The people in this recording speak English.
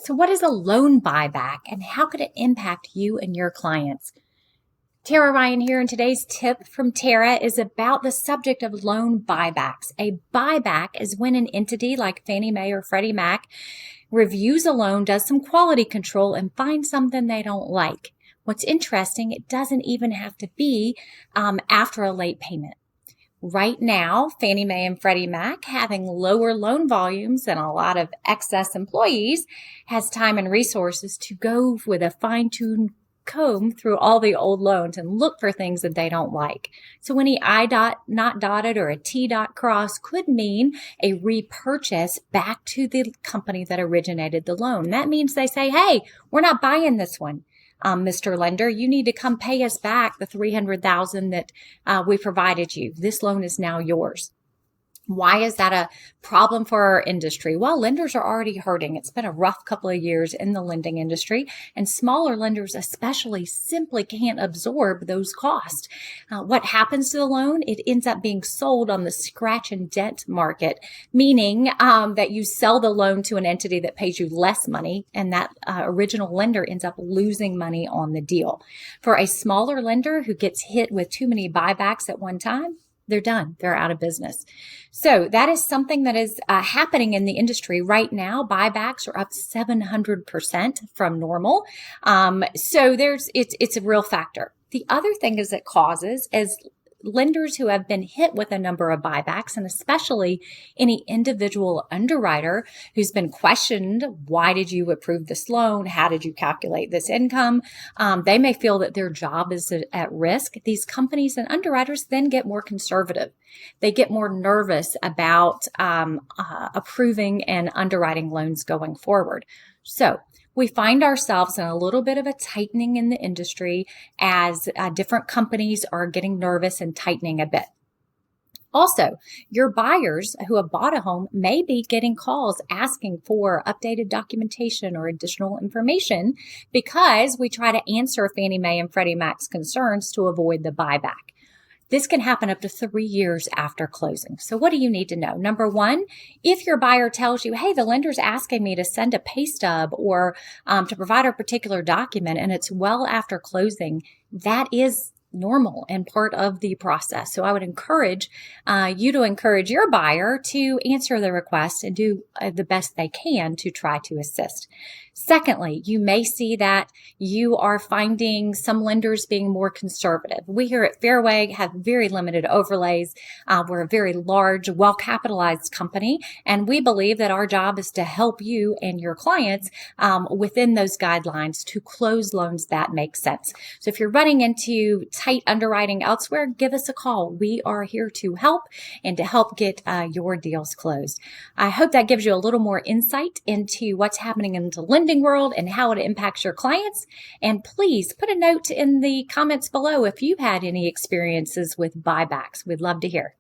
So what is a loan buyback and how could it impact you and your clients? Tara Ryan here, and today's tip from Tara is about the subject of loan buybacks. A buyback is when an entity like Fannie Mae or Freddie Mac reviews a loan, does some quality control, and finds something they don't like. What's interesting, it doesn't even have to be after a late payment. Right now, Fannie Mae and Freddie Mac, having lower loan volumes and a lot of excess employees, has time and resources to go with a fine-tuned comb through all the old loans and look for things that they don't like. So any I dot not dotted or a T dot cross could mean a repurchase back to the company that originated the loan. That means they say, hey, we're not buying this one. Mr. Lender, you need to come pay us back the $300,000 that we provided you. This loan is now yours. Why is that a problem for our industry? Well, lenders are already hurting. It's been a rough couple of years in the lending industry, and smaller lenders especially simply can't absorb those costs. What happens to the loan? It ends up being sold on the scratch and dent market, meaning that you sell the loan to an entity that pays you less money, and that original lender ends up losing money on the deal. For a smaller lender who gets hit with too many buybacks at one time, they're done. They're out of business. So that is something that is happening in the industry right now. Buybacks are up 700% from normal. So it's a real factor. The other thing is it causes as lenders who have been hit with a number of buybacks, and especially any individual underwriter who's been questioned, why did you approve this loan? How did you calculate this income? They may feel that their job is at risk. These companies and underwriters then get more conservative. They get more nervous about approving and underwriting loans going forward. So we find ourselves in a little bit of a tightening in the industry as different companies are getting nervous and tightening a bit. Also, your buyers who have bought a home may be getting calls asking for updated documentation or additional information because we try to answer Fannie Mae and Freddie Mac's concerns to avoid the buyback. This can happen up to 3 years after closing. So what do you need to know? Number one, if your buyer tells you, hey, the lender's asking me to send a pay stub or to provide a particular document and it's well after closing, that is normal and part of the process. So I would encourage you to encourage your buyer to answer the request and do the best they can to try to assist. Secondly, you may see that you are finding some lenders being more conservative. We here at Fairway have very limited overlays. We're a very large, well-capitalized company, and we believe that our job is to help you and your clients within those guidelines to close loans that make sense. So if you're running into tight underwriting elsewhere, give us a call. We are here to help and to help get your deals closed. I hope that gives you a little more insight into what's happening in the lending world and how it impacts your clients. And please put a note in the comments below if you've had any experiences with buybacks. We'd love to hear.